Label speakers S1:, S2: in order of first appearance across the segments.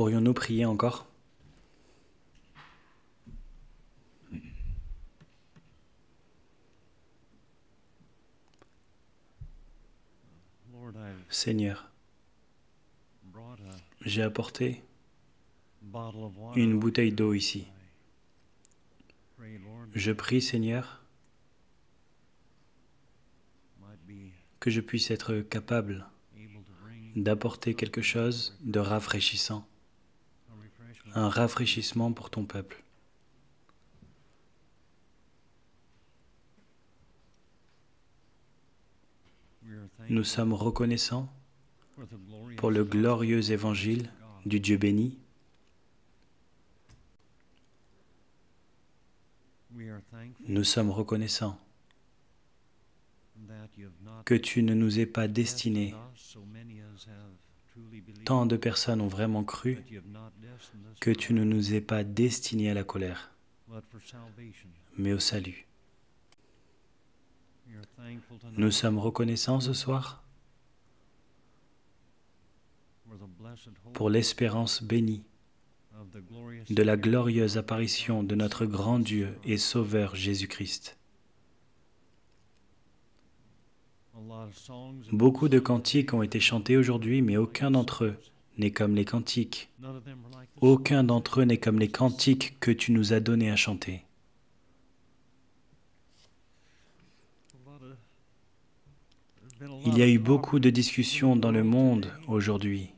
S1: Pourrions-nous prier encore? Seigneur, j'ai apporté une bouteille d'eau ici. Je prie, Seigneur, que je puisse être capable d'apporter quelque chose de rafraîchissant, un rafraîchissement pour ton peuple. Nous sommes reconnaissants pour le glorieux évangile du Dieu béni. Nous sommes reconnaissants que tu ne nous aies pas destinés. Tant de personnes ont vraiment cru que tu ne nous aies pas destinés à la colère, mais au salut. Nous sommes reconnaissants ce soir pour l'espérance bénie de la glorieuse apparition de notre grand Dieu et Sauveur Jésus-Christ. Beaucoup de cantiques ont été chantés aujourd'hui, mais aucun d'entre eux n'est comme les cantiques. Aucun d'entre eux n'est comme les cantiques que tu nous as donnés à chanter. Il y a eu beaucoup de discussions dans le monde aujourd'hui,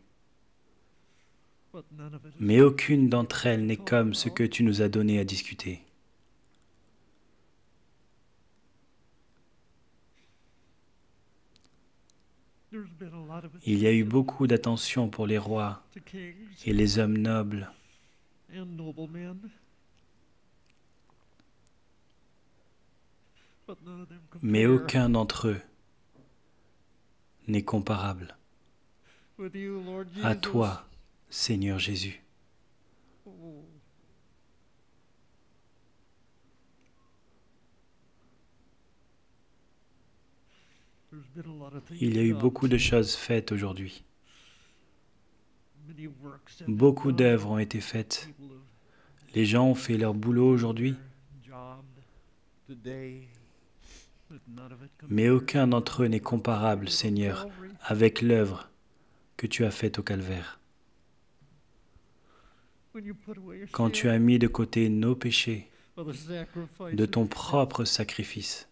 S1: mais aucune d'entre elles n'est comme ce que tu nous as donné à discuter. Il y a eu beaucoup d'attention pour les rois et les hommes nobles. Mais aucun d'entre eux n'est comparable à toi, Seigneur Jésus. Il y a eu beaucoup de choses faites aujourd'hui. Beaucoup d'œuvres ont été faites. Les gens ont fait leur boulot aujourd'hui, mais aucun d'entre eux n'est comparable, Seigneur, avec l'œuvre que tu as faite au calvaire. Quand tu as mis de côté nos péchés de ton propre sacrifice,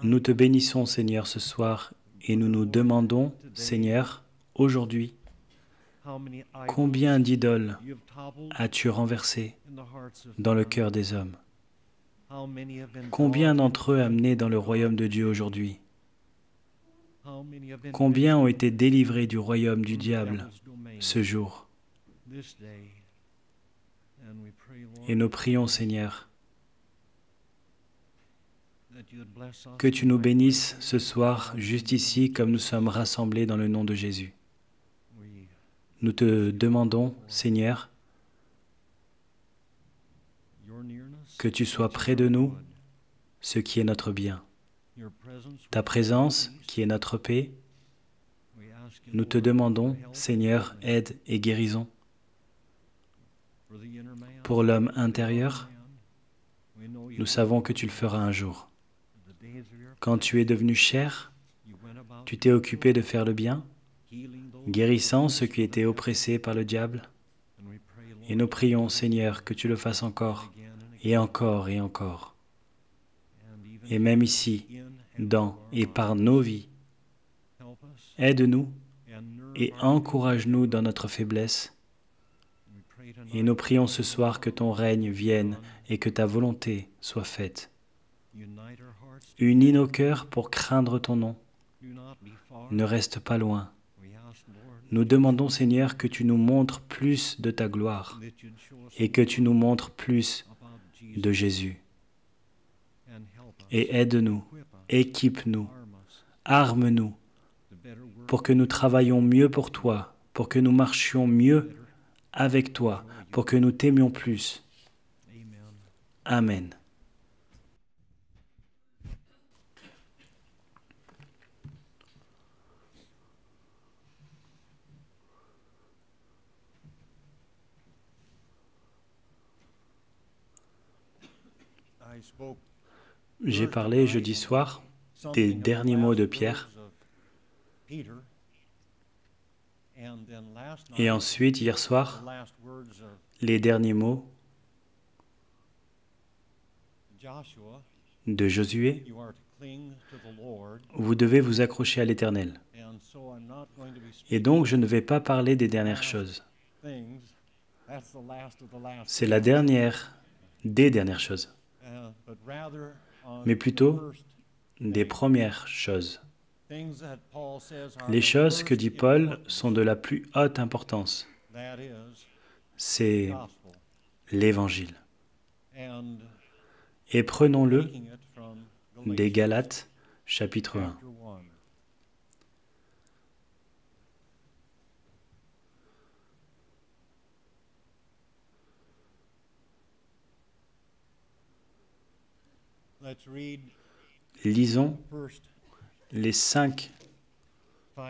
S1: nous te bénissons, Seigneur, ce soir, et nous nous demandons, Seigneur, aujourd'hui, combien d'idoles as-tu renversées dans le cœur des hommes? Combien d'entre eux amenés dans le royaume de Dieu aujourd'hui? Combien ont été délivrés du royaume du diable ce jour? Et nous prions, Seigneur, que tu nous bénisses ce soir, juste ici, comme nous sommes rassemblés dans le nom de Jésus. Nous te demandons, Seigneur, que tu sois près de nous, ce qui est notre bien. Ta présence, qui est notre paix, nous te demandons, Seigneur, aide et guérison. Pour l'homme intérieur, nous savons que tu le feras un jour. Quand tu es devenu chair, tu t'es occupé de faire le bien, guérissant ceux qui étaient oppressés par le diable. Et nous prions, Seigneur, que tu le fasses encore, et encore, et encore. Et même ici, dans et par nos vies, aide-nous et encourage-nous dans notre faiblesse. Et nous prions ce soir que ton règne vienne et que ta volonté soit faite. Unis nos cœurs pour craindre ton nom. Ne reste pas loin. Nous demandons, Seigneur, que tu nous montres plus de ta gloire et que tu nous montres plus de Jésus. Et aide-nous, équipe-nous, arme-nous pour que nous travaillions mieux pour toi, pour que nous marchions mieux avec toi, pour que nous t'aimions plus. Amen. J'ai parlé jeudi soir des derniers mots de Pierre. Et ensuite, hier soir, les derniers mots de Josué. Vous devez vous accrocher à l'Éternel. Et donc, je ne vais pas parler des dernières choses. C'est la dernière des dernières choses, mais plutôt des premières choses. Les choses que dit Paul sont de la plus haute importance. C'est l'Évangile. Et prenons-le des Galates, chapitre 1. Lisons les 5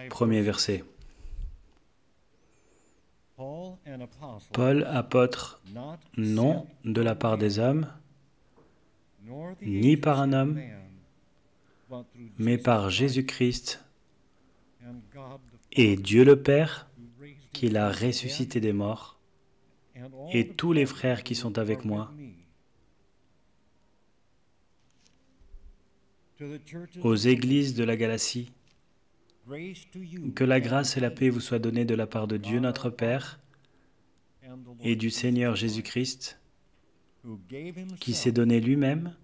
S1: premiers versets. Paul, apôtre, non de la part des hommes, ni par un homme, mais par Jésus-Christ et Dieu le Père, qui l'a ressuscité des morts, et tous les frères qui sont avec moi, aux églises de la Galatie, que la grâce et la paix vous soient données de la part de Dieu notre Père et du Seigneur Jésus-Christ, qui s'est donné lui-même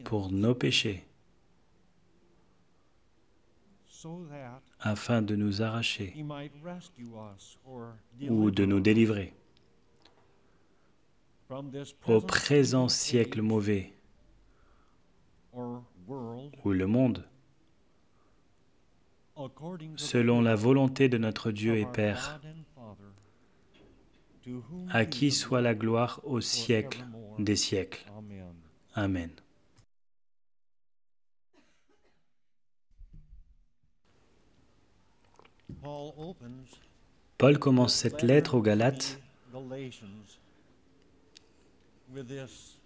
S1: pour nos péchés, afin de nous arracher ou de nous délivrer au présent siècle mauvais, ou le monde, selon la volonté de notre Dieu et Père, à qui soit la gloire au siècle des siècles. Amen. Paul commence cette lettre aux Galates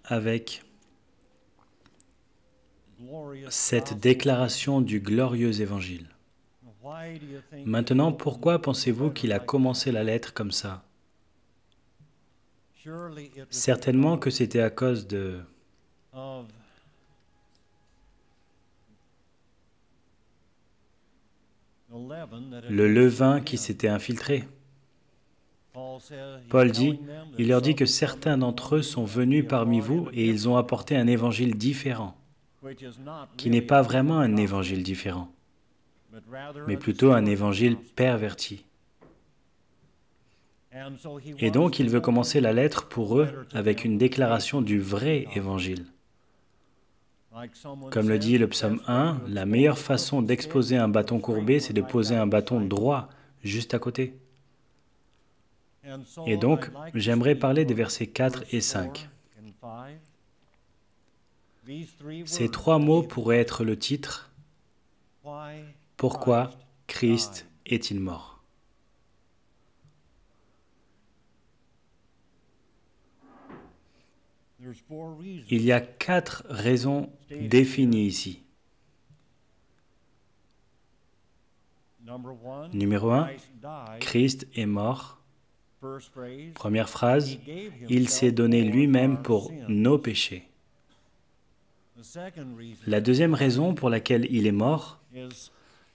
S1: avec cette déclaration du glorieux évangile. Maintenant, pourquoi pensez-vous qu'il a commencé la lettre comme ça? Certainement que c'était à cause de le levain qui s'était infiltré. Paul dit, il leur dit que certains d'entre eux sont venus parmi vous et ils ont apporté un évangile différent, qui n'est pas vraiment un évangile différent, mais plutôt un évangile perverti. Et donc il veut commencer la lettre pour eux avec une déclaration du vrai évangile. Comme le dit le psaume 1, la meilleure façon d'exposer un bâton courbé, c'est de poser un bâton droit juste à côté. Et donc, j'aimerais parler des versets 4 et 5. Ces 3 mots pourraient être le titre « Pourquoi Christ est-il mort ?» Il y a 4 raisons définies ici. Numéro 1, Christ est mort. Première phrase, il s'est donné lui-même pour nos péchés. La deuxième raison pour laquelle il est mort,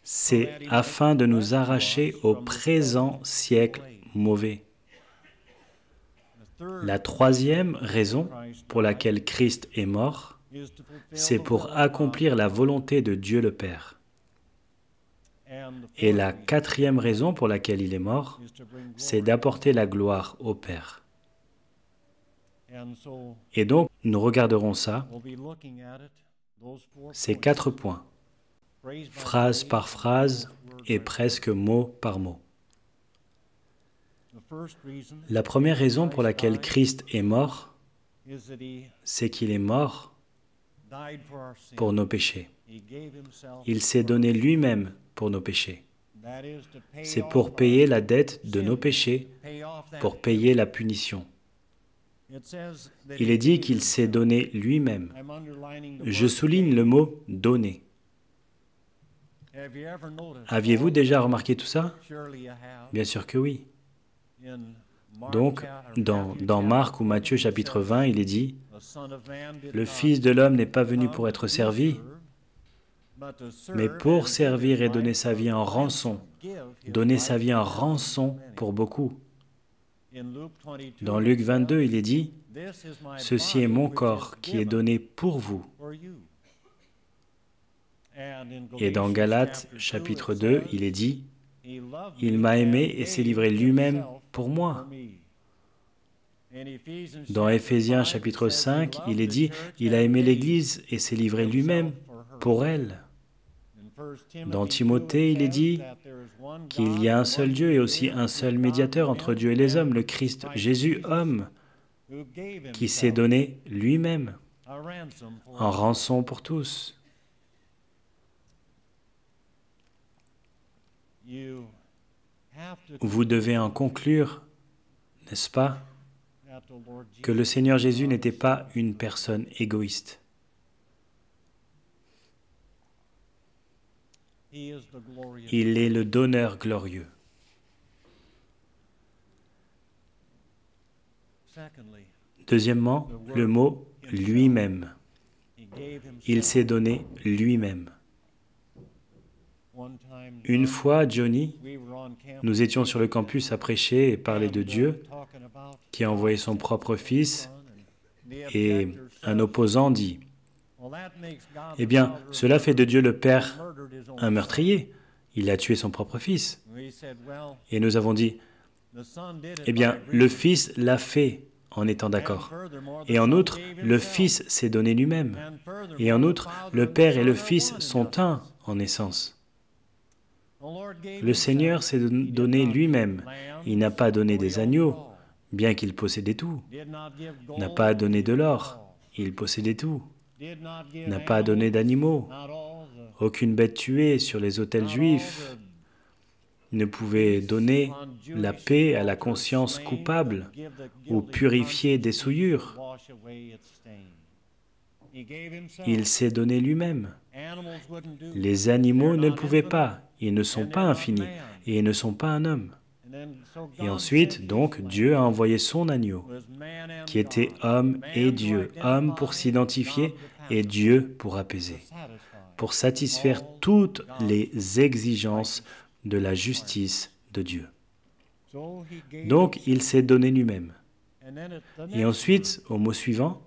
S1: c'est afin de nous arracher au présent siècle mauvais. La troisième raison pour laquelle Christ est mort, c'est pour accomplir la volonté de Dieu le Père. Et la quatrième raison pour laquelle il est mort, c'est d'apporter la gloire au Père. Et donc, nous regarderons ça, ces 4 points, phrase par phrase et presque mot par mot. La première raison pour laquelle Christ est mort, c'est qu'il est mort pour nos péchés. Il s'est donné lui-même pour nos péchés. C'est pour payer la dette de nos péchés, pour payer la punition. Il est dit qu'il s'est donné lui-même. Je souligne le mot « donner ». Aviez-vous déjà remarqué tout ça? Bien sûr que oui. Donc, dans Marc ou Matthieu chapitre 20, il est dit « Le Fils de l'homme n'est pas venu pour être servi, mais pour servir et donner sa vie en rançon. Donner sa vie en rançon pour beaucoup. » Dans Luc 22, il est dit « Ceci est mon corps qui est donné pour vous. » Et dans Galates chapitre 2, il est dit « Il m'a aimé et s'est livré lui-même pour moi. » Dans Éphésiens chapitre 5, il est dit « Il a aimé l'Église et s'est livré lui-même pour elle. » Dans Timothée, il est dit qu'il y a un seul Dieu et aussi un seul médiateur entre Dieu et les hommes, le Christ Jésus, homme, qui s'est donné lui-même en rançon pour tous. Vous devez en conclure, n'est-ce pas, que le Seigneur Jésus n'était pas une personne égoïste. Il est le donneur glorieux. Deuxièmement, le mot « lui-même ». Il s'est donné lui-même. Une fois, Johnny, nous étions sur le campus à prêcher et parler de Dieu, qui a envoyé son propre fils, et un opposant dit « Eh bien, cela fait de Dieu le Père un meurtrier. Il a tué son propre fils. » Et nous avons dit « Eh bien, le Fils l'a fait en étant d'accord. Et en outre, le Fils s'est donné lui-même. Et en outre, le Père et le Fils sont un en essence. Le Seigneur s'est donné lui-même. Il n'a pas donné des agneaux, bien qu'il possédait tout. Il n'a pas donné de l'or. Il possédait tout. Il n'a pas donné d'animaux. Aucune bête tuée sur les autels juifs ne pouvait donner la paix à la conscience coupable ou purifier des souillures. Il s'est donné lui-même. Les animaux ne le pouvaient pas. Ils ne sont pas infinis et ils ne sont pas un homme. Et ensuite, donc, Dieu a envoyé son agneau, qui était homme et Dieu, homme pour s'identifier et Dieu pour apaiser, pour satisfaire toutes les exigences de la justice de Dieu. Donc, il s'est donné lui-même. Et ensuite, au mot suivant,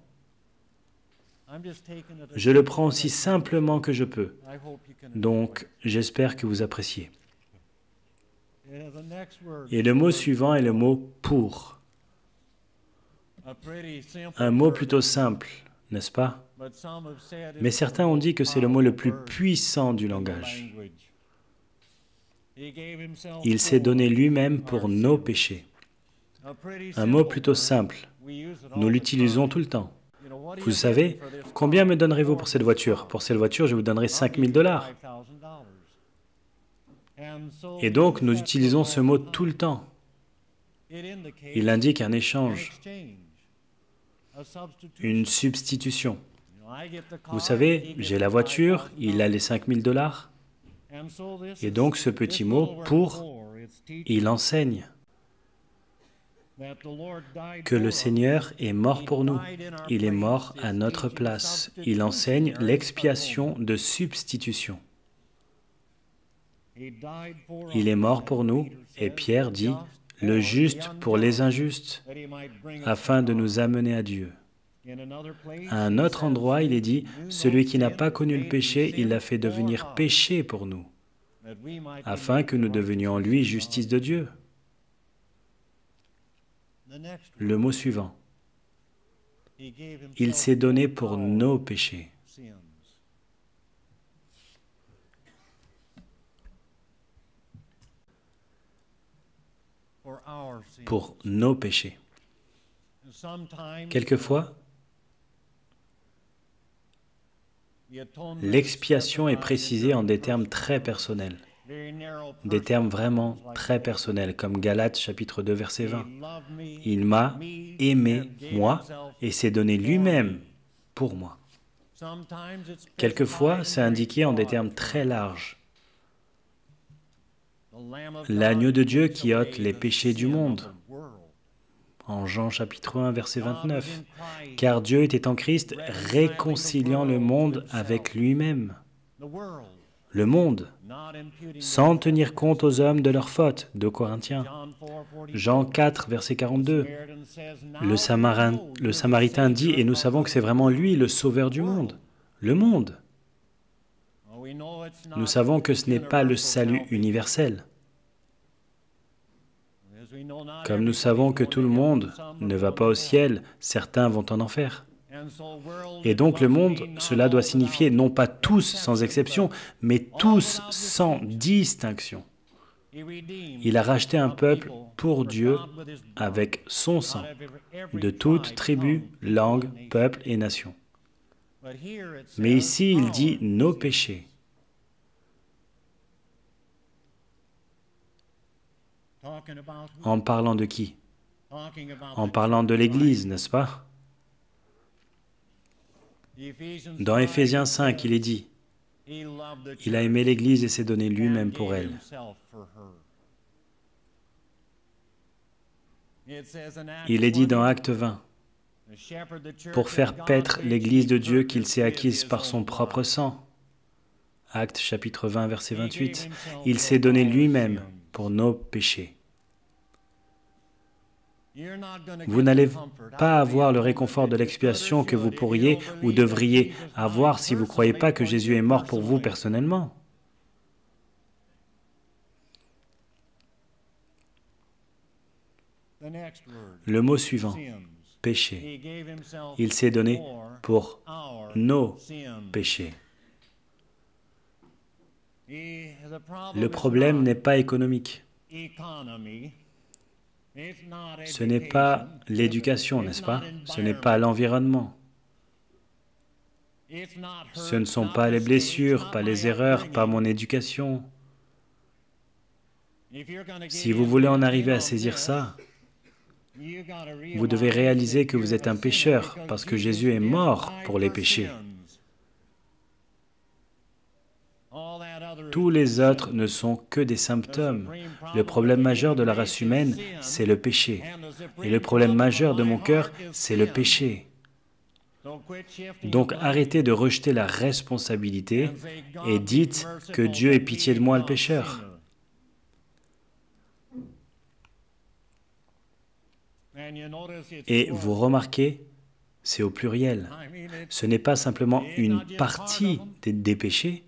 S1: je le prends aussi simplement que je peux. Donc, j'espère que vous appréciez. Et le mot suivant est le mot « pour ». Un mot plutôt simple, n'est-ce pas? Mais certains ont dit que c'est le mot le plus puissant du langage. Il s'est donné lui-même pour nos péchés. Un mot plutôt simple. Nous l'utilisons tout le temps. Vous savez, combien me donnerez-vous pour cette voiture? Pour cette voiture, je vous donnerai 5 000 $. Et donc, nous utilisons ce mot tout le temps. Il indique un échange, une substitution. Vous savez, j'ai la voiture, il a les 5 000 $. Et donc, ce petit mot « pour », il enseigne que le Seigneur est mort pour nous. Il est mort à notre place. Il enseigne l'expiation de substitution. Il est mort pour nous, et Pierre dit, le juste pour les injustes, afin de nous amener à Dieu. À un autre endroit, il est dit, celui qui n'a pas connu le péché, il l'a fait devenir péché pour nous, afin que nous devenions en lui justice de Dieu. Le mot suivant, il s'est donné pour nos péchés. Pour nos péchés. Quelquefois, l'expiation est précisée en des termes très personnels. Des termes vraiment très personnels, comme Galates chapitre 2, verset 20. Il m'a aimé, moi, et s'est donné lui-même pour moi. Quelquefois, c'est indiqué en des termes très larges. L'agneau de Dieu qui ôte les péchés du monde. En Jean chapitre 1, verset 29. Car Dieu était en Christ, réconciliant le monde avec lui-même. Le monde, sans tenir compte aux hommes de leurs fautes. 2 Corinthiens. Jean 4, verset 42. Le Samaritain dit, et nous savons que c'est vraiment lui, le sauveur du monde. Le monde. Nous savons que ce n'est pas le salut universel. Comme nous savons que tout le monde ne va pas au ciel, certains vont en enfer. Et donc le monde, cela doit signifier non pas tous sans exception, mais tous sans distinction. Il a racheté un peuple pour Dieu avec son sang, de toute tribu, langue, peuple et nation. Mais ici, il dit nos péchés. En parlant de qui? En parlant de l'Église, n'est-ce pas? Dans Éphésiens 5, il est dit, il a aimé l'Église et s'est donné lui-même pour elle. Il est dit dans Acte 20, pour faire paître l'Église de Dieu qu'il s'est acquise par son propre sang. Acte chapitre 20, verset 28, il s'est donné lui-même pour nos péchés. Vous n'allez pas avoir le réconfort de l'expiation que vous pourriez ou devriez avoir si vous ne croyez pas que Jésus est mort pour vous personnellement. Le mot suivant, péché. Il s'est donné pour nos péchés. Le problème n'est pas économique. Ce n'est pas l'éducation, n'est-ce pas? Ce n'est pas l'environnement. Ce ne sont pas les blessures, pas les erreurs, pas mon éducation. Si vous voulez en arriver à saisir ça, vous devez réaliser que vous êtes un pécheur, parce que Jésus est mort pour les péchés. Tous les autres ne sont que des symptômes. Le problème majeur de la race humaine, c'est le péché. Et le problème majeur de mon cœur, c'est le péché. Donc arrêtez de rejeter la responsabilité et dites que Dieu ait pitié de moi, le pécheur. Et vous remarquez, c'est au pluriel. Ce n'est pas simplement une partie des péchés,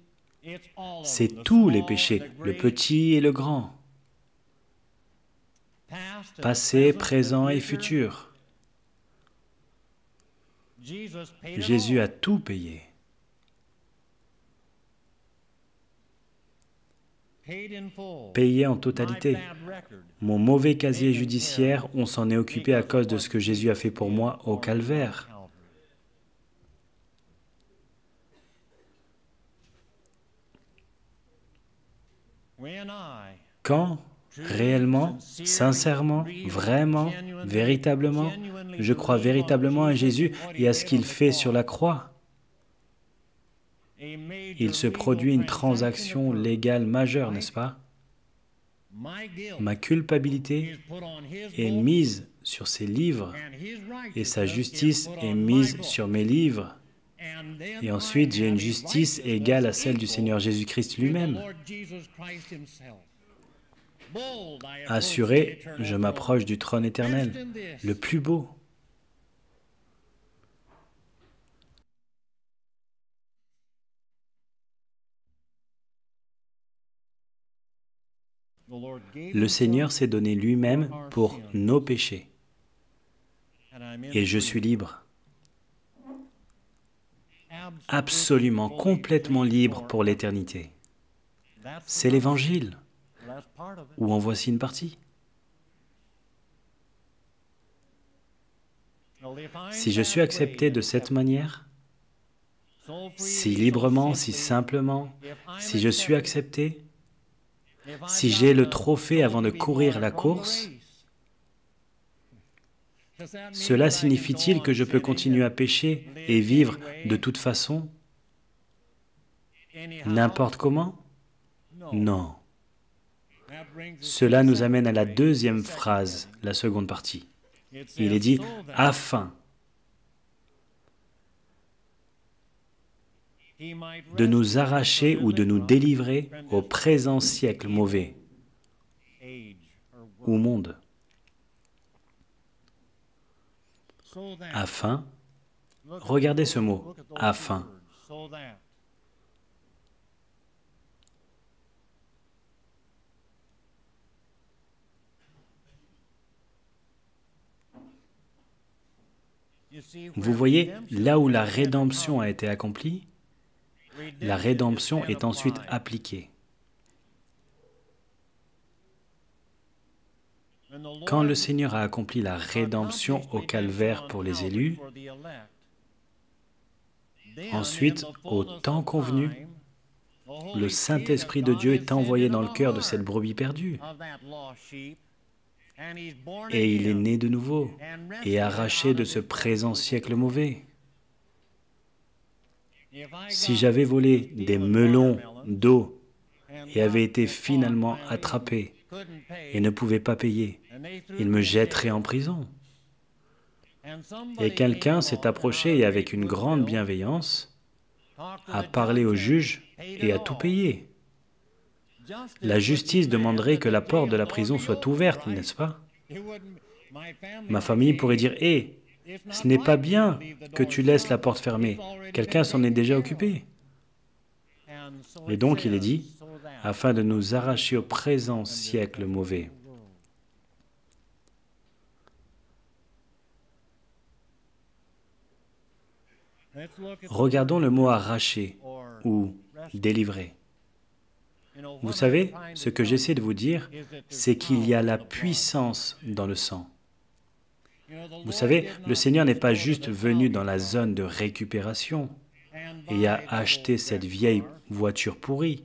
S1: c'est tous les péchés, le petit et le grand, passé, présent et futur. Jésus a tout payé. Payé en totalité. Mon mauvais casier judiciaire, on s'en est occupé à cause de ce que Jésus a fait pour moi au calvaire. Quand, réellement, sincèrement, vraiment, véritablement, je crois véritablement à Jésus et à ce qu'il fait sur la croix, il se produit une transaction légale majeure, n'est-ce pas? Ma culpabilité est mise sur ses livres et sa justice est mise sur mes livres. Et ensuite, j'ai une justice égale à celle du Seigneur Jésus-Christ lui-même. Assuré, je m'approche du trône éternel, le plus beau. Le Seigneur s'est donné lui-même pour nos péchés. Et je suis libre. Absolument, complètement libre pour l'éternité. C'est l'Évangile, ou en voici une partie. Si je suis accepté de cette manière, si librement, si simplement, si je suis accepté, Si j'ai le trophée avant de courir la course, cela signifie-t-il que je peux continuer à pécher et vivre de toute façon, n'importe comment? Non. Cela nous amène à la deuxième phrase, la seconde partie. Il est dit « afin de nous arracher ou de nous délivrer au présent siècle mauvais ou monde. » Afin, regardez ce mot, afin. Vous voyez, là où la rédemption a été accomplie, la rédemption est ensuite appliquée. Quand le Seigneur a accompli la rédemption au calvaire pour les élus, ensuite, au temps convenu, le Saint-Esprit de Dieu est envoyé dans le cœur de cette brebis perdue. Et il est né de nouveau et arraché de ce présent siècle mauvais. Si j'avais volé des melons d'eau et avait été finalement attrapé et ne pouvais pas payer, il me jetterait en prison. Et quelqu'un s'est approché et avec une grande bienveillance a parlé au juge et a tout payé. La justice demanderait que la porte de la prison soit ouverte, n'est-ce pas? Ma famille pourrait dire « Hé, ce n'est pas bien que tu laisses la porte fermée, quelqu'un s'en est déjà occupé. » Et donc il est dit « afin de nous arracher au présent siècle mauvais. » Regardons le mot « arracher » ou « délivrer ». Vous savez, ce que j'essaie de vous dire, c'est qu'il y a la puissance dans le sang. Vous savez, le Seigneur n'est pas juste venu dans la zone de récupération et a acheté cette vieille voiture pourrie.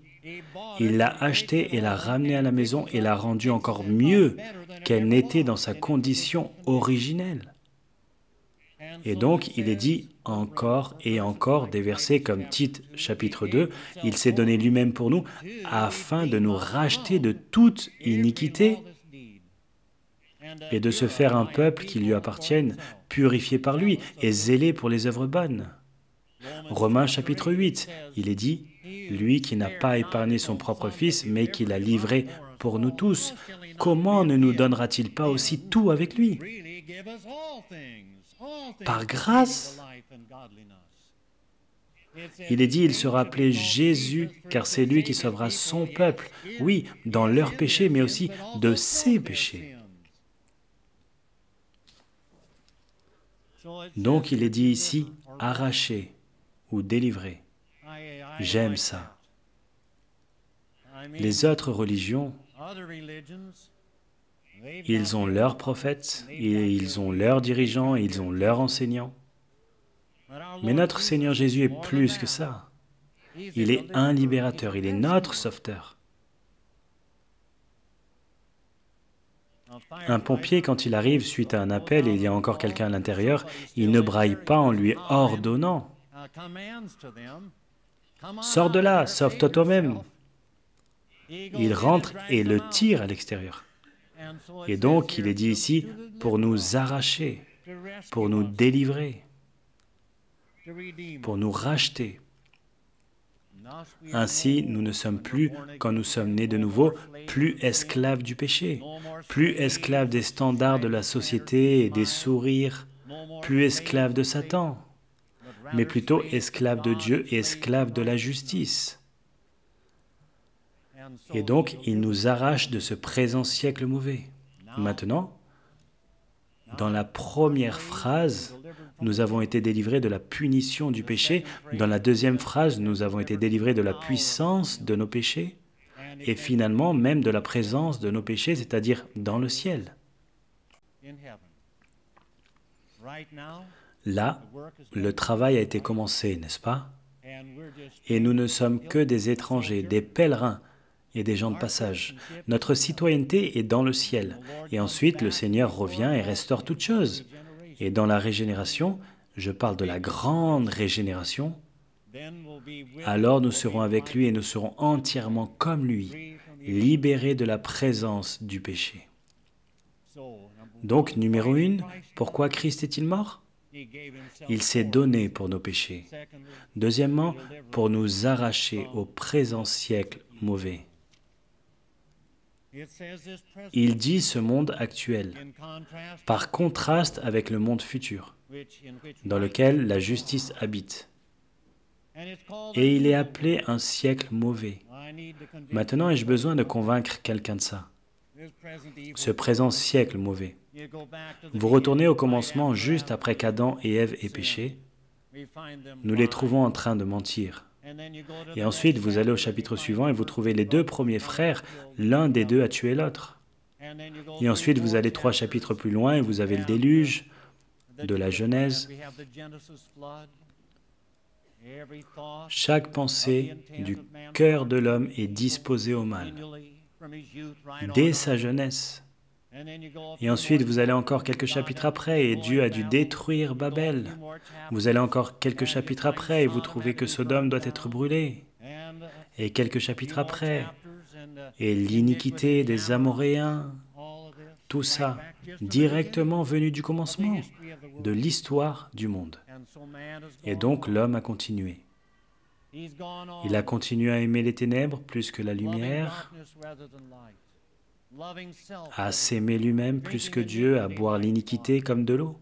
S1: Il l'a achetée et l'a ramenée à la maison et l'a rendue encore mieux qu'elle n'était dans sa condition originelle. Et donc, il est dit encore et encore des versets comme Tite chapitre 2, « Il s'est donné lui-même pour nous afin de nous racheter de toute iniquité et de se faire un peuple qui lui appartienne, purifié par lui et zélé pour les œuvres bonnes. » Romains chapitre 8, il est dit, « Lui qui n'a pas épargné son propre Fils, mais qui l'a livré pour nous tous, comment ne nous donnera-t-il pas aussi tout avec lui? Par grâce. » Il est dit, il sera appelé Jésus, car c'est lui qui sauvera son peuple, oui, dans leurs péchés, mais aussi de ses péchés. Donc il est dit ici, arracher ou délivrer. J'aime ça. Les autres religions, ils ont leurs prophètes, et ils ont leurs dirigeants, et ils ont leurs enseignants. Mais notre Seigneur Jésus est plus que ça. Il est un libérateur, il est notre sauveteur. Un pompier, quand il arrive suite à un appel et il y a encore quelqu'un à l'intérieur, il ne braille pas en lui ordonnant. « Sors de là, sauve-toi toi-même !» Il rentre et le tire à l'extérieur. Et donc, il est dit ici, pour nous arracher, pour nous délivrer, pour nous racheter. Ainsi, nous ne sommes plus, quand nous sommes nés de nouveau, plus esclaves du péché, plus esclaves des standards de la société et des sourires, plus esclaves de Satan, mais plutôt esclaves de Dieu et esclaves de la justice. Et donc, il nous arrache de ce présent siècle mauvais. Maintenant, dans la première phrase, nous avons été délivrés de la punition du péché. Dans la deuxième phrase, nous avons été délivrés de la puissance de nos péchés. Et finalement, même de la présence de nos péchés, c'est-à-dire dans le ciel. Là, le travail a été commencé, n'est-ce pas? Et nous ne sommes que des étrangers, des pèlerins, et des gens de passage. Notre citoyenneté est dans le ciel. Et ensuite, le Seigneur revient et restaure toutes choses. Et dans la régénération, je parle de la grande régénération, alors nous serons avec lui et nous serons entièrement comme lui, libérés de la présence du péché. Donc, numéro 1, pourquoi Christ est-il mort? Il s'est donné pour nos péchés. Deuxièmement, pour nous arracher au présent siècle mauvais. Il dit ce monde actuel, par contraste avec le monde futur, dans lequel la justice habite. Et il est appelé un siècle mauvais. Maintenant, ai-je besoin de convaincre quelqu'un de ça? Ce présent siècle mauvais. Vous retournez au commencement juste après qu'Adam et Ève aient péché. Nous les trouvons en train de mentir. Et ensuite, vous allez au chapitre suivant et vous trouvez les deux premiers frères, l'un des deux a tué l'autre. Et ensuite, vous allez 3 chapitres plus loin et vous avez le déluge de la Genèse. Chaque pensée du cœur de l'homme est disposée au mal, dès sa jeunesse. Et ensuite, vous allez encore quelques chapitres après, et Dieu a dû détruire Babel. Vous allez encore quelques chapitres après, et vous trouvez que Sodome doit être brûlée. Et quelques chapitres après, et l'iniquité des Amoréens, tout ça, directement venu du commencement, de l'histoire du monde. Et donc, l'homme a continué. Il a continué à aimer les ténèbres plus que la lumière, à s'aimer lui-même plus que Dieu, à boire l'iniquité comme de l'eau.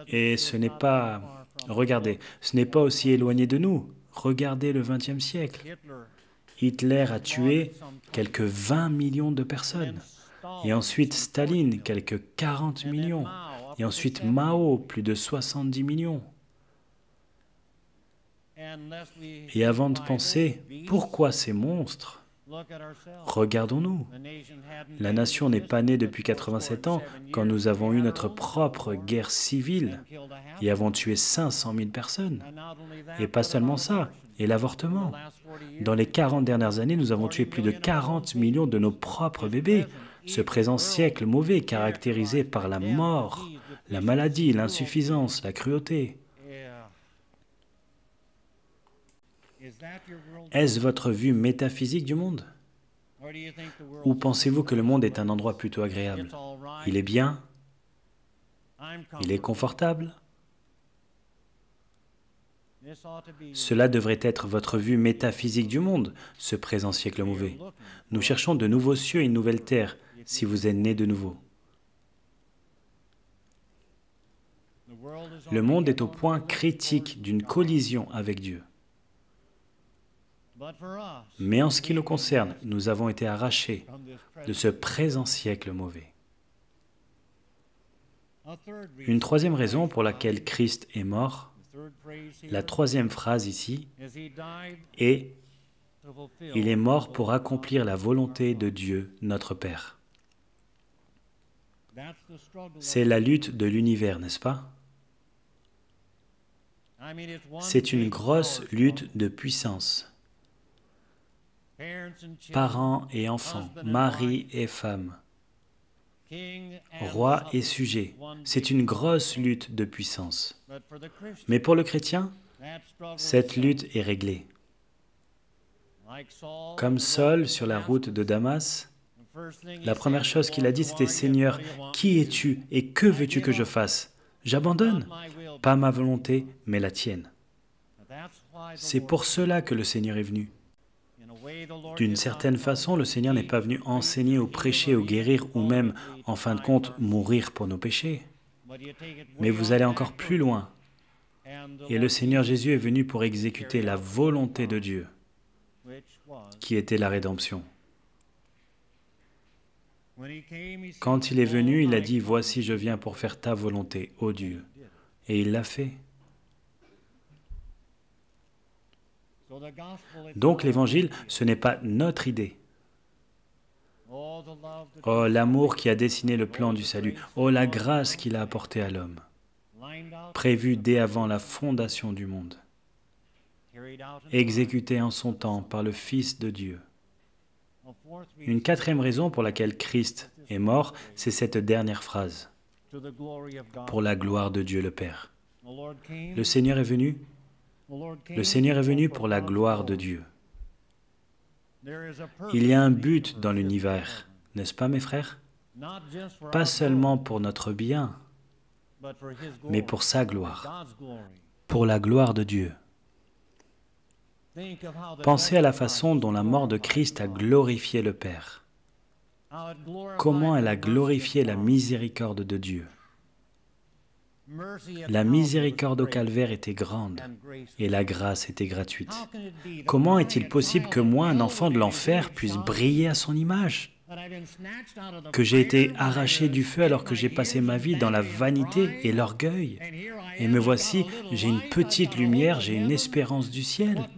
S1: Et ce n'est pas, regardez, ce n'est pas aussi éloigné de nous. Regardez le XXe siècle. Hitler a tué quelques 20 millions de personnes. Et ensuite Staline, quelques 40 millions. Et ensuite Mao, plus de 70 millions. Et avant de penser, pourquoi ces monstres? Regardons-nous. La nation n'est pas née depuis 87 ans quand nous avons eu notre propre guerre civile et avons tué 500 000 personnes. Et pas seulement ça, et l'avortement. Dans les 40 dernières années, nous avons tué plus de 40 millions de nos propres bébés. Ce présent siècle mauvais caractérisé par la mort, la maladie, l'insuffisance, la cruauté. Est-ce votre vue métaphysique du monde? Ou pensez-vous que le monde est un endroit plutôt agréable? Il est bien? Il est confortable? Cela devrait être votre vue métaphysique du monde, ce présent siècle mauvais. Nous cherchons de nouveaux cieux et une nouvelle terre, si vous êtes né de nouveau. Le monde est au point critique d'une collision avec Dieu. Mais en ce qui nous concerne, nous avons été arrachés de ce présent siècle mauvais. Une troisième raison pour laquelle Christ est mort, la troisième phrase ici, est « Il est mort pour accomplir la volonté de Dieu, notre Père ». C'est la lutte de l'univers, n'est-ce pas? C'est une grosse lutte de puissance. Parents et enfants, mari et femme, roi et sujet, c'est une grosse lutte de puissance. Mais pour le chrétien, cette lutte est réglée. Comme Saul sur la route de Damas, la première chose qu'il a dit, c'était « Seigneur, qui es-tu et que veux-tu que je fasse? J'abandonne, pas ma volonté, mais la tienne. » C'est pour cela que le Seigneur est venu. D'une certaine façon, le Seigneur n'est pas venu enseigner ou prêcher ou guérir ou même, en fin de compte, mourir pour nos péchés. Mais vous allez encore plus loin. Et le Seigneur Jésus est venu pour exécuter la volonté de Dieu, qui était la rédemption. Quand il est venu, il a dit « Voici, je viens pour faire ta volonté, ô Dieu. » Et il l'a fait. Donc l'Évangile, ce n'est pas notre idée. Oh, l'amour qui a dessiné le plan du salut. Oh, la grâce qu'il a apportée à l'homme, prévue dès avant la fondation du monde. exécuté en son temps par le Fils de Dieu. Une quatrième raison pour laquelle Christ est mort, c'est cette dernière phrase. Pour la gloire de Dieu le Père. Le Seigneur est venu. Le Seigneur est venu pour la gloire de Dieu. Il y a un but dans l'univers, n'est-ce pas mes frères? Pas seulement pour notre bien, mais pour sa gloire, pour la gloire de Dieu. Pensez à la façon dont la mort de Christ a glorifié le Père. Comment elle a glorifié la miséricorde de Dieu. La miséricorde au calvaire était grande et la grâce était gratuite. Comment est-il possible que moi, un enfant de l'enfer, puisse briller à son image? Que j'ai été arraché du feu alors que j'ai passé ma vie dans la vanité et l'orgueil. Et me voici, j'ai une petite lumière, j'ai une espérance du ciel.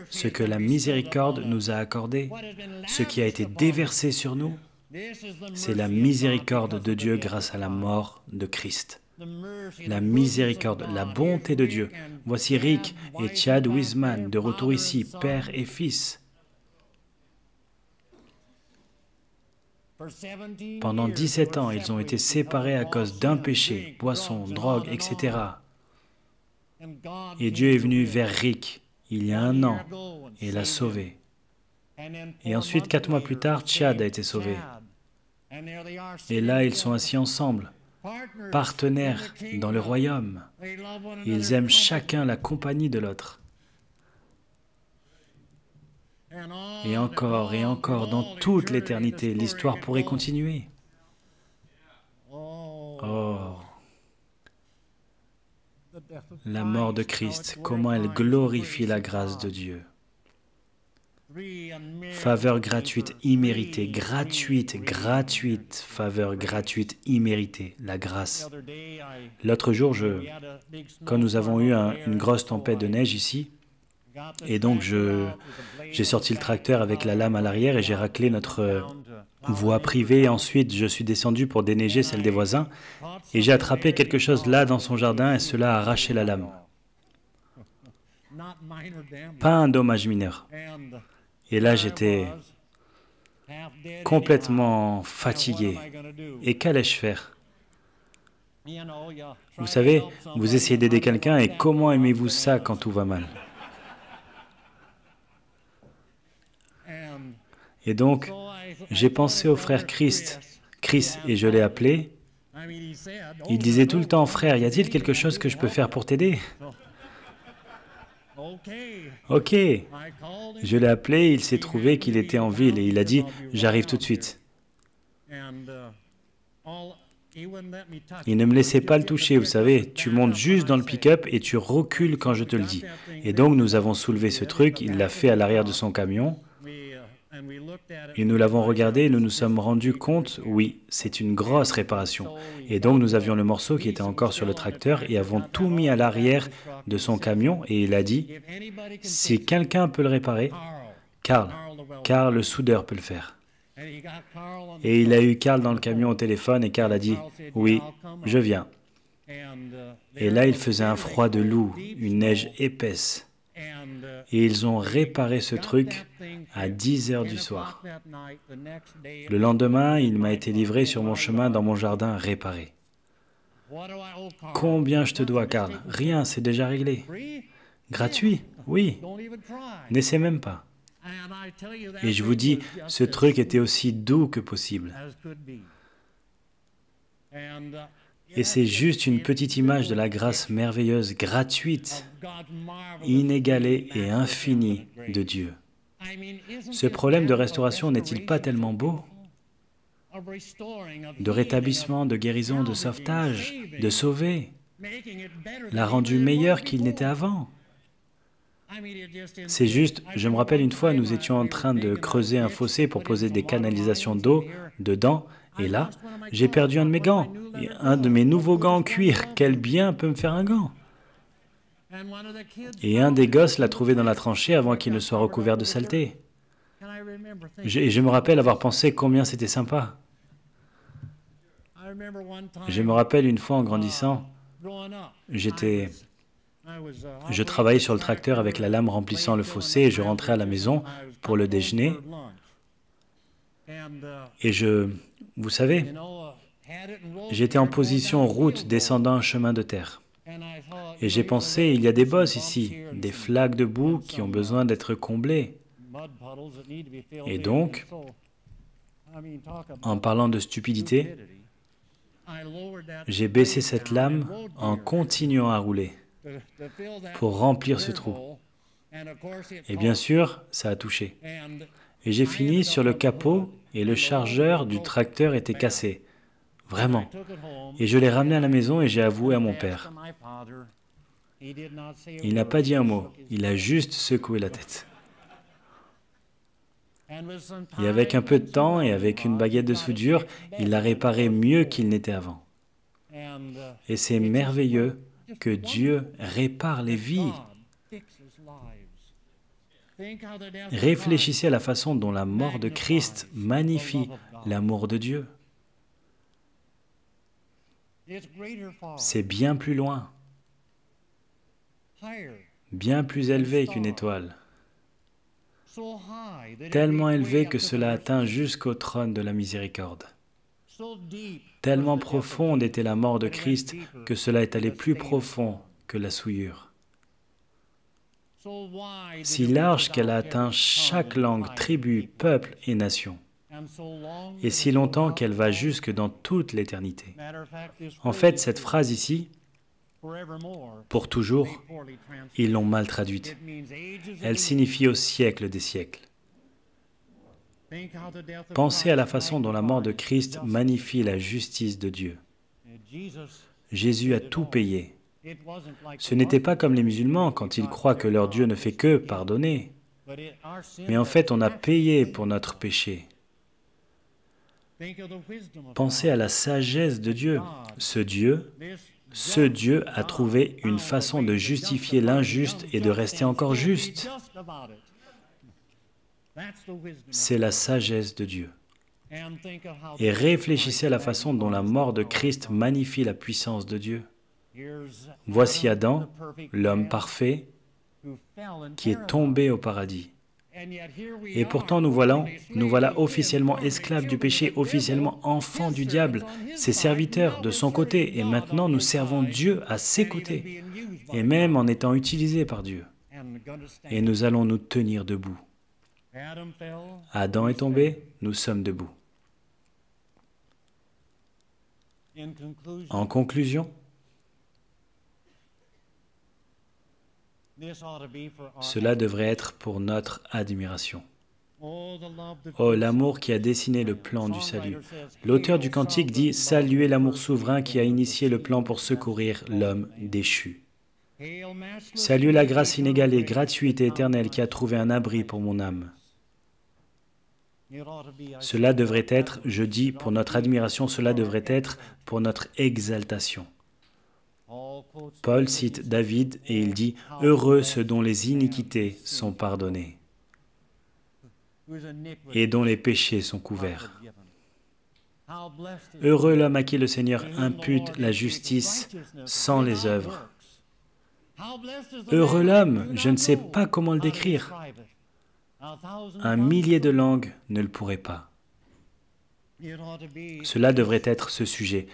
S1: Ce que la miséricorde nous a accordé, ce qui a été déversé sur nous, c'est la miséricorde de Dieu grâce à la mort de Christ. La miséricorde, la bonté de Dieu. Voici Rick et Chad Wiseman de retour ici, père et fils. Pendant 17 ans, ils ont été séparés à cause d'un péché, boisson, drogue, etc. Et Dieu est venu vers Rick il y a 1 an et l'a sauvé. Et ensuite, 4 mois plus tard, Chad a été sauvé. Et là, ils sont assis ensemble, partenaires dans le royaume. Ils aiment chacun la compagnie de l'autre. Et encore, dans toute l'éternité, l'histoire pourrait continuer. Oh, la mort de Christ, comment elle glorifie la grâce de Dieu. Faveur gratuite, imméritée, gratuite, faveur gratuite, imméritée, la grâce. L'autre jour, quand nous avons eu une grosse tempête de neige ici, et donc j'ai sorti le tracteur avec la lame à l'arrière et j'ai raclé notre voie privée. Ensuite, je suis descendu pour déneiger celle des voisins et j'ai attrapé quelque chose là dans son jardin et cela a arraché la lame. Pas un dommage mineur. Et là, j'étais complètement fatigué. Et qu'allais-je faire? Vous savez, vous essayez d'aider quelqu'un et comment aimez-vous ça quand tout va mal? Et donc, j'ai pensé au frère Chris, et je l'ai appelé. Il disait tout le temps, « Frère, y a-t-il quelque chose que je peux faire pour t'aider ?» Ok, je l'ai appelé, il s'est trouvé qu'il était en ville et il a dit, « J'arrive tout de suite. » Il ne me laissait pas le toucher, vous savez, tu montes juste dans le pick-up et tu recules quand je te le dis. Et donc nous avons soulevé ce truc, il l'a fait à l'arrière de son camion. Et nous l'avons regardé et nous nous sommes rendus compte, oui, c'est une grosse réparation. Et donc nous avions le morceau qui était encore sur le tracteur et avons tout mis à l'arrière de son camion et il a dit, si quelqu'un peut le réparer, Carl le soudeur peut le faire. Et il a eu Carl dans le camion au téléphone et Carl a dit, oui, je viens. Et là il faisait un froid de loup, une neige épaisse. Et ils ont réparé ce truc à 10 heures du soir. Le lendemain, il m'a été livré sur mon chemin dans mon jardin réparé. Combien je te dois, Carl? Rien, c'est déjà réglé. Gratuit? Oui. N'essaie même pas. Et je vous dis, ce truc était aussi doux que possible. Et c'est juste une petite image de la grâce merveilleuse, gratuite, inégalée et infinie de Dieu. Ce problème de restauration n'est-il pas tellement beau? De rétablissement, de guérison, de sauvetage, de sauver, l'a rendu meilleur qu'il n'était avant. C'est juste, je me rappelle une fois, nous étions en train de creuser un fossé pour poser des canalisations d'eau dedans, et là, j'ai perdu un de mes gants, un de mes nouveaux gants en cuir. Quel bien peut me faire un gant? Et un des gosses l'a trouvé dans la tranchée avant qu'il ne soit recouvert de saleté. Je me rappelle avoir pensé combien c'était sympa. Je me rappelle une fois en grandissant, j'étais Je travaillais sur le tracteur avec la lame remplissant le fossé et je rentrais à la maison pour le déjeuner. Et vous savez, j'étais en position route descendant un chemin de terre. Et j'ai pensé, il y a des bosses ici, des flaques de boue qui ont besoin d'être comblées. Et donc, en parlant de stupidité, j'ai baissé cette lame en continuant à rouler pour remplir ce trou. Et bien sûr, ça a touché. Et j'ai fini sur le capot et le chargeur du tracteur était cassé. Vraiment. Et je l'ai ramené à la maison et j'ai avoué à mon père. Il n'a pas dit un mot, il a juste secoué la tête. Et avec un peu de temps et avec une baguette de soudure, il l'a réparé mieux qu'il n'était avant. Et c'est merveilleux que Dieu répare les vies. Réfléchissez à la façon dont la mort de Christ magnifie l'amour de Dieu. C'est bien plus loin, bien plus élevé qu'une étoile, tellement élevé que cela atteint jusqu'au trône de la miséricorde. Tellement profonde était la mort de Christ que cela est allé plus profond que la souillure. Si large qu'elle a atteint chaque langue, tribu, peuple et nation, et si longtemps qu'elle va jusque dans toute l'éternité. En fait, cette phrase ici, pour toujours, ils l'ont mal traduite. Elle signifie au siècle des siècles. Pensez à la façon dont la mort de Christ magnifie la justice de Dieu. Jésus a tout payé. Ce n'était pas comme les musulmans quand ils croient que leur Dieu ne fait que pardonner. Mais en fait, on a payé pour notre péché. Pensez à la sagesse de Dieu. Ce Dieu a trouvé une façon de justifier l'injuste et de rester encore juste. C'est la sagesse de Dieu. Et réfléchissez à la façon dont la mort de Christ magnifie la puissance de Dieu. Voici Adam, l'homme parfait, qui est tombé au paradis. Et pourtant nous voilà officiellement esclaves du péché, officiellement enfants du diable, ses serviteurs de son côté, et maintenant nous servons Dieu à ses côtés, et même en étant utilisés par Dieu. Et nous allons nous tenir debout. Adam est tombé, nous sommes debout. En conclusion, cela devrait être pour notre admiration. Oh, l'amour qui a dessiné le plan du salut. L'auteur du cantique dit « Saluez l'amour souverain qui a initié le plan pour secourir l'homme déchu. Saluez la grâce inégalée, gratuite et éternelle qui a trouvé un abri pour mon âme. » Cela devrait être, je dis, pour notre admiration, cela devrait être pour notre exaltation. Paul cite David et il dit « Heureux ceux dont les iniquités sont pardonnées et dont les péchés sont couverts. Heureux l'homme à qui le Seigneur impute la justice sans les œuvres. Heureux l'homme, je ne sais pas comment le décrire. Un millier de langues ne le pourraient pas. Cela devrait être ce sujet.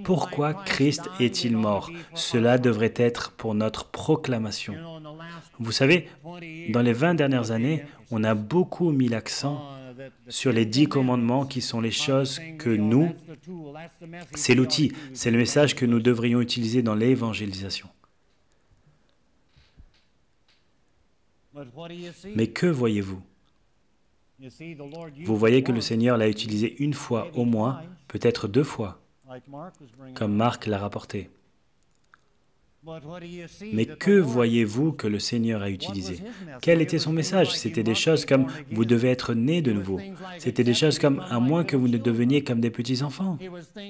S1: Pourquoi Christ est-il mort? Cela devrait être pour notre proclamation. Vous savez, dans les 20 dernières années, on a beaucoup mis l'accent sur les 10 commandements qui sont les choses que nous, c'est l'outil, c'est le message que nous devrions utiliser dans l'évangélisation. Mais que voyez-vous? Vous voyez que le Seigneur l'a utilisé une fois au moins, peut-être 2 fois, comme Marc l'a rapporté. Mais que voyez-vous que le Seigneur a utilisé? Quel était son message? C'était des choses comme « vous devez être nés de nouveau ». C'était des choses comme « à moins que vous ne deveniez comme des petits-enfants ».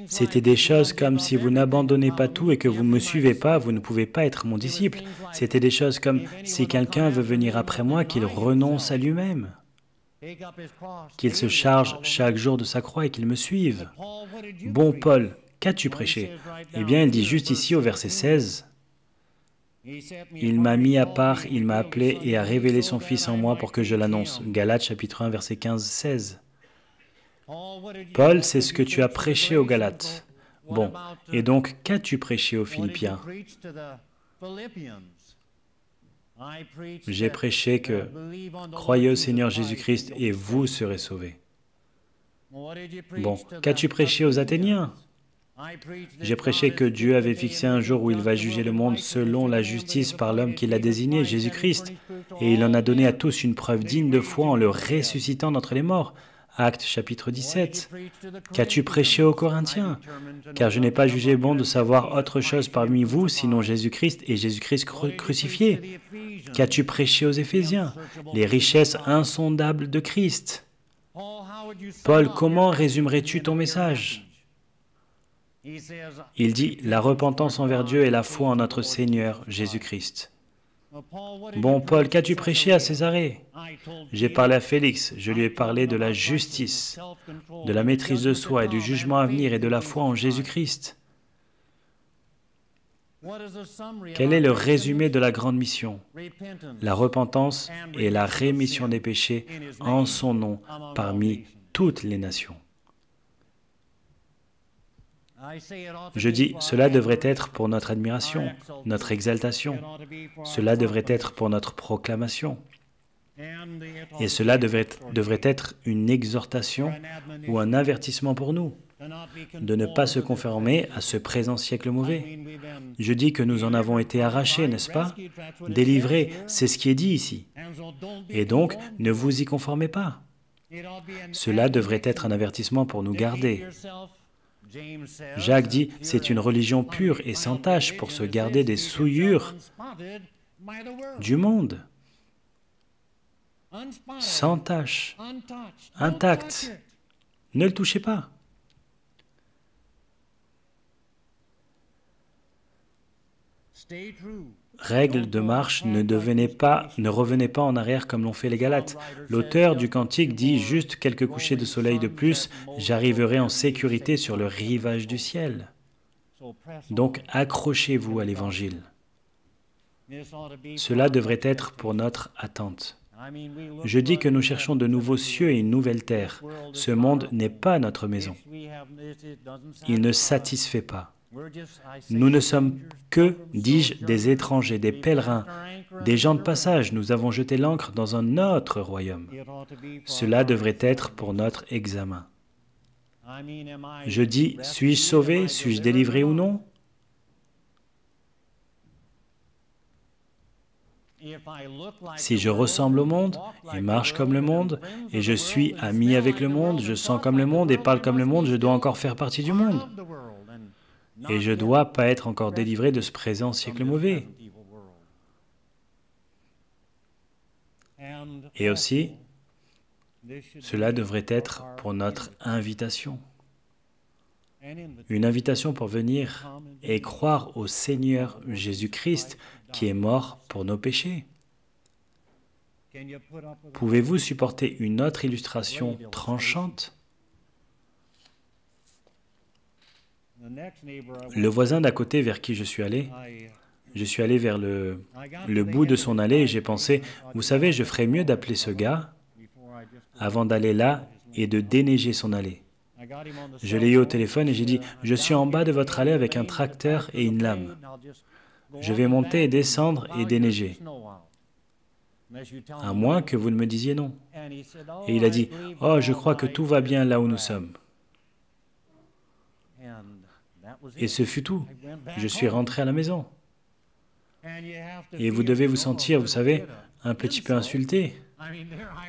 S1: C'était des choses comme « si vous n'abandonnez pas tout et que vous ne me suivez pas, vous ne pouvez pas être mon disciple ». C'était des choses comme « si quelqu'un veut venir après moi, qu'il renonce à lui-même ». Qu'il se charge chaque jour de sa croix et qu'il me suive. Bon Paul, qu'as-tu prêché? Eh bien, il dit juste ici au verset 16, Il m'a mis à part, il m'a appelé et a révélé son Fils en moi pour que je l'annonce. Galates chapitre 1, versets 15-16. Paul, c'est ce que tu as prêché aux Galates. Bon, et donc, qu'as-tu prêché aux Philippiens? J'ai prêché que croyez au Seigneur Jésus-Christ et vous serez sauvés. Bon, qu'as-tu prêché aux Athéniens? J'ai prêché que Dieu avait fixé un jour où il va juger le monde selon la justice par l'homme qu'il a désigné, Jésus-Christ, et il en a donné à tous une preuve digne de foi en le ressuscitant d'entre les morts. Actes chapitre 17. Qu'as-tu prêché aux Corinthiens? Car je n'ai pas jugé bon de savoir autre chose parmi vous, sinon Jésus-Christ et Jésus-Christ crucifié. Qu'as-tu prêché aux Éphésiens? Les richesses insondables de Christ. Paul, comment résumerais-tu ton message? Il dit, la repentance envers Dieu et la foi en notre Seigneur Jésus-Christ. Bon, Paul, qu'as-tu prêché à Césarée? J'ai parlé à Félix, je lui ai parlé de la justice, de la maîtrise de soi et du jugement à venir et de la foi en Jésus-Christ. Quel est le résumé de la grande mission? La repentance et la rémission des péchés en son nom parmi toutes les nations. Je dis, cela devrait être pour notre admiration, notre exaltation. Cela devrait être pour notre proclamation. Et cela devrait être une exhortation ou un avertissement pour nous, de ne pas se conformer à ce présent siècle mauvais. Je dis que nous en avons été arrachés, n'est-ce pas? Délivrés, c'est ce qui est dit ici. Et donc, ne vous y conformez pas. Cela devrait être un avertissement pour nous garder. Jacques dit, c'est une religion pure et sans tache pour se garder des souillures du monde. Sans tache, intact. Ne le touchez pas. Règle de marche, ne revenez pas en arrière comme l'ont fait les Galates. L'auteur du cantique dit juste quelques couchers de soleil de plus, j'arriverai en sécurité sur le rivage du ciel. Donc accrochez-vous à l'Évangile. Cela devrait être pour notre attente. Je dis que nous cherchons de nouveaux cieux et une nouvelle terre. Ce monde n'est pas notre maison. Il ne satisfait pas. Nous ne sommes que, dis-je, des étrangers, des pèlerins, des gens de passage. Nous avons jeté l'ancre dans un autre royaume. Cela devrait être pour notre examen. Je dis, suis-je sauvé? Suis-je délivré ou non? Si je ressemble au monde et marche comme le monde, et je suis ami avec le monde, je sens comme le monde et parle comme le monde, je dois encore faire partie du monde. Et je ne dois pas être encore délivré de ce présent siècle mauvais. Et aussi, cela devrait être pour notre invitation. Une invitation pour venir et croire au Seigneur Jésus-Christ qui est mort pour nos péchés. Pouvez-vous supporter une autre illustration tranchante? Le voisin d'à côté vers qui je suis allé vers le bout de son allée et j'ai pensé, vous savez, je ferais mieux d'appeler ce gars avant d'aller là et de déneiger son allée. Je l'ai eu au téléphone et j'ai dit, je suis en bas de votre allée avec un tracteur et une lame. Je vais monter et descendre et déneiger. À moins que vous ne me disiez non. Et il a dit, oh, je crois que tout va bien là où nous sommes. Et ce fut tout. Je suis rentré à la maison. Et vous devez vous sentir, vous savez, un petit peu insulté.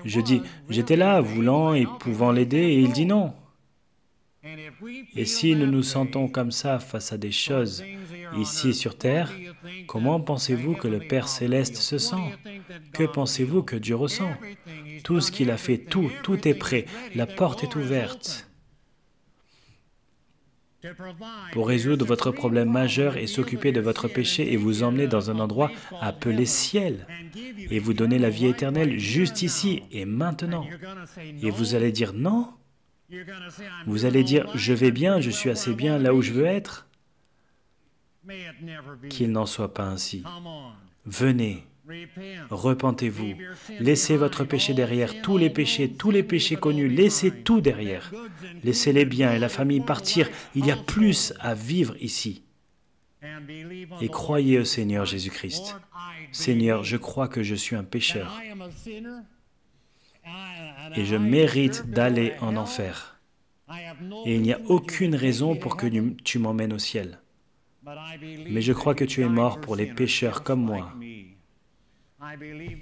S1: Je dis, j'étais là, voulant et pouvant l'aider, et il dit non. Et si nous nous sentons comme ça face à des choses ici sur terre, comment pensez-vous que le Père Céleste se sent? Que pensez-vous que Dieu ressent? Tout ce qu'il a fait, tout est prêt, la porte est ouverte pour résoudre votre problème majeur et s'occuper de votre péché et vous emmener dans un endroit appelé ciel et vous donner la vie éternelle juste ici et maintenant. Et vous allez dire non? Vous allez dire, je vais bien, je suis assez bien là où je veux être? Qu'il n'en soit pas ainsi. Venez, repentez-vous, laissez votre péché derrière, tous les péchés connus, laissez tout derrière. Laissez les biens et la famille partir, il y a plus à vivre ici. Et croyez au Seigneur Jésus-Christ. Seigneur, je crois que je suis un pécheur et je mérite d'aller en enfer. Et il n'y a aucune raison pour que tu m'emmènes au ciel. Mais je crois que tu es mort pour les pécheurs comme moi.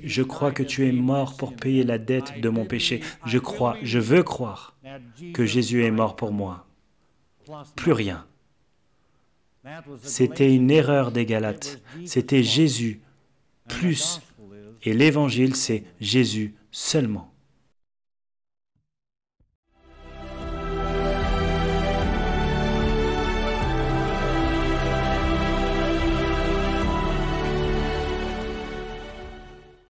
S1: Je crois que tu es mort pour payer la dette de mon péché. Je veux croire que Jésus est mort pour moi. Plus rien. C'était une erreur des Galates. C'était Jésus plus. Et l'évangile, c'est Jésus seulement.